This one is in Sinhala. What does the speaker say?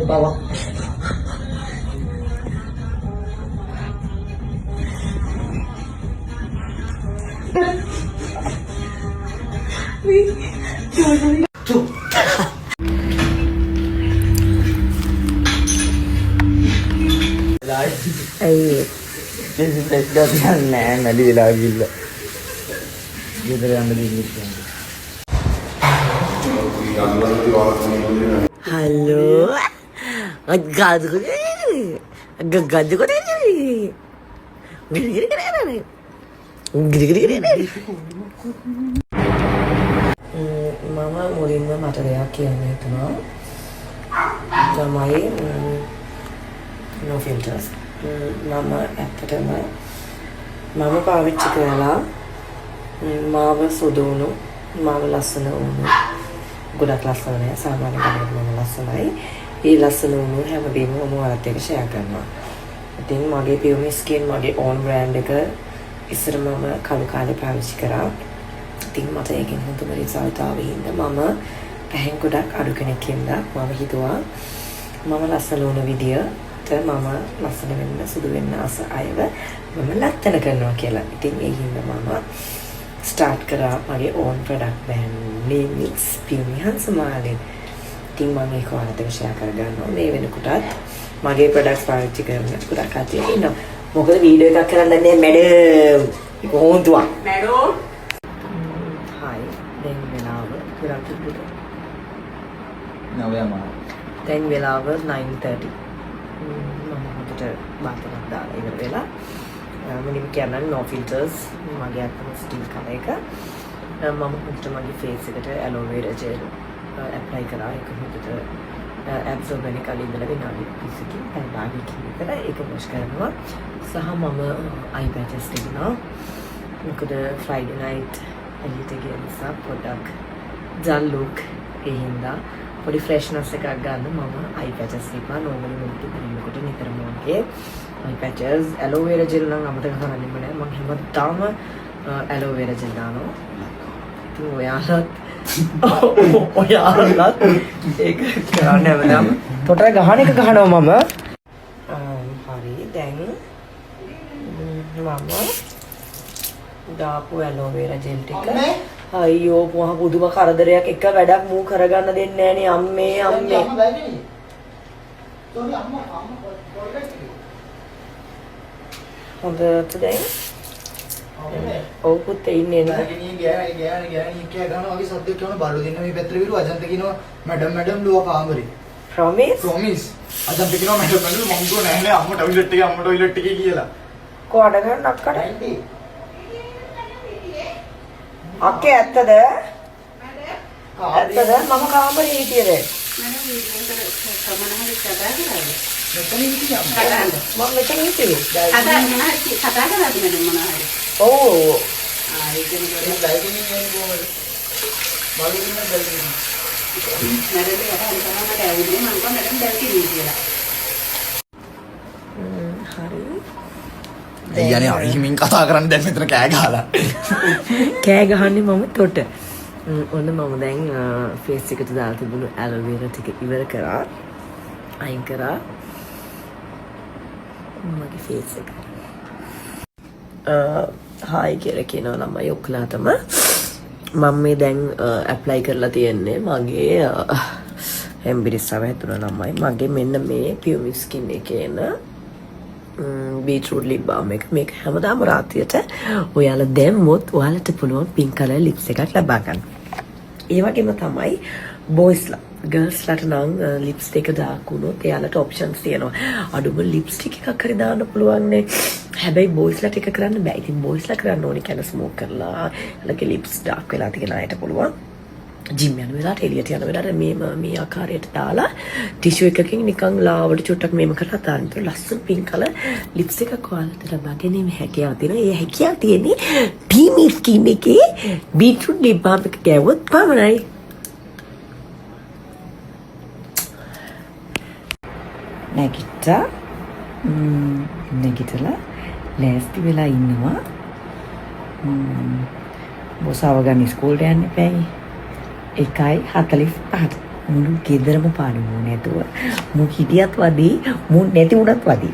bawah. Tuh. නෑ නැලි වෙලා ගිල්ල. ගෙදර යන්න දෙන්නේ. Halo. Gadu ko din. Gadu ko din. Giri-giri ka na. Giri-giri ka na. Mama මුලින්ම මට දෙයක් කියන්න හිතුණා. තමයි no filters. මම ඇත්තටම මම පාවිච්චි කරලා මාව සුදු වුණු මාව ලස්සන වුණු ගොඩක් ලස්සන නෑ සාමාන්‍ය කෙනෙක් මම ලස්සනයි. ඒ ලස්සන වුණු හැමදේම මම ඔයාලත් එක්ක ෂෙයා කරනවා. ඉතින් මගේ පියුමි ස්කින් මගේ ඕන් බ්‍රෑන්ඩ් එක ඉස්සර මම කළු කාලේ පාවිච්චි කරා. ඉතින් මට ඒකෙන් හොඳම රිසල්ට් ආවේ හින්දා මම පැහැන් ගොඩක් අඩු කෙනෙක් හින්දා මම හිතුවා මම ලස්සන වුණ විදියට මම ලස්සන වෙන්න සුදු වෙන්න ආස අයව මම ලස්සන කරනවා කියලා. ඉතින් ඒ හින්දා මම ස්ටාර්ට් කරා මගේ ඕන් ප්‍රොඩක්ට් බ්‍රෑන්ඩ් ලිමික්ස් පියුමි හංසමාලෙන්. ඉතින් මම ඒක ඔයාලට ෂෙයා කරගන්නවා. මේ වෙනකොටත් මගේ ප්‍රොඩක්ට්ස් පාවිච්චි කරන ගොඩක් කට්ටිය ඉන්නවා. මොකද වීඩියෝ එකක් කරන්න දන්නේ මැඩම්. කොහොමද? මැඩම්. හයි. දැන් වෙලාව කියලා කිව්වද? දැන් වෙලාව 9:30. මම හිතට බාතලක් දාලා ඉවර වෙලා මුලින්ම කියන්නේ no filters මගේ අතම ස්ටිල් කලර් එක මම හිතට මගේ face එකට aloe vera gel apply කරා ඒක හිතට absorb වෙන කලින් ඉඳලා විනාඩි 20කින් පැය භාගයකින් විතර ඒක wash කරනවා සහ මම eye patches තිබුණා මොකද Friday night එළියට ගිය නිසා පොඩක් dull look ඒ හින්දා පොඩි freshness එකක් ගන්න මම eye patches තිබ්බා normally මුලින්ම පිළිවෙලකට නිතරම වගේ eye patches aloe vera gel නම් අමතක කරන්නෙම නෑ මම හැමදාම aloe vera gel දානවා ඉතින් ඔයාලත් ඒක කරන්න හැමදාම පොට ගහන එක ගහනවා මම හරි දැන් මම දාපු aloe vera gel ටික අයියෝ මහ පුදුම කරදරයක් එක වැඩක් මූ කරගන්න දෙන්නේ නෑනේ අම්මේ හොඳට දැන් ඔව් පුතේ ඉන්නේ නේද ගෑණි කිය ගන්නවා වගේ සද්දයක් කරන බලු දෙන්න මේ පැත්තට විරු අජන්ත කියනවා මැඩම් ලුව කාමරේ ප්‍රොමිස් අජන්ත කියනවා මැඩම් මම කිව්වා නෑ අම්ම ටොයිලට් එකේ කියලා කොහොඩ ගන්න අක්කට අක්කේ ඇත්තද ඇත්තද මම කාමරේ හිටියද මෙතන හිටියා මම මෙතන හිටියේ කතා කරලාද මම මොනවා හරි ඔව් ඒක නේ බයිකින් යන්නේ කොහමද බලු දෙන්න බයිකින් මැරෙන්න යහන් තමයි ඇවිල්ලා මම කොහොමද බයිකින් කියලා හරි අයියනේ අරිහිමින් කතා කරන්න දැන් මෙතන කෑ ගහලා කෑ ගහන්නේ මම තොට ඔන්න මම දැන් ෆේස් එකට දාලා තිබුණු aloe vera ටික ඉවර කරා අයින් කරා මගේ ෆේස් එක හායි කියලා කියනවා ළමයි ඔක්කොලාටම මම මේ දැන් ඇප්ලයි කරලා තියෙන්නේ මගේ හෙම්බිරිස්සව හැදුනා ළමයි මගේ මෙන්න මේ පියුමි ස්කින් එකේ එන beetroot lip balm එක මේක හැමදාම රාත්‍රියට ඔයාලා දැම්මොත් ඔයාලට පුළුවන් pink color lips එකක් ලබා ගන්න. ඒ වගේම තමයි boysලා girlsලාට නම් lipstick එක දාක් වුණොත් එයාලට options තියෙනවා. අඩුම lipstick එකක් හරි දාන්න පුළුවන් නේ. හැබැයි boysලාට එක කරන්න බෑ. ඉතින් boysලා කරන්න ඕනේ කියන්නේ smoke කරලා ළගේ lips dark වෙලා තියෙන අයට පුළුවන්. ජිම් යන වෙලාවට එළියට යන වෙලාවට මේ ආකාරයට දාලා ටිෂු එකකින් නිකන් ලාවට චුට්ටක් මේම කරලා දාන්න. ඒක ලස්සන පින්ක් කලර් ලිප්ස් එකක් ඔයාලට ලබා ගැනීම හැකියාව තියෙනවා. ඒ හැකියාව තියෙන්නේ පීමි ස්කින් එකේ බීට්‍රූට් ලිප් බාම් එක ගෑවුවොත් පමණයි. නැගිටලා ලෑස්ති වෙලා ඉන්නවා. බොසාව ගන්න ඉස්කෝලේට යන්න එපායි. 1:45ට මුළු ගෙදරම පාඩු නැතුව මු හිටියත් වදී මු නැති උනත් වදී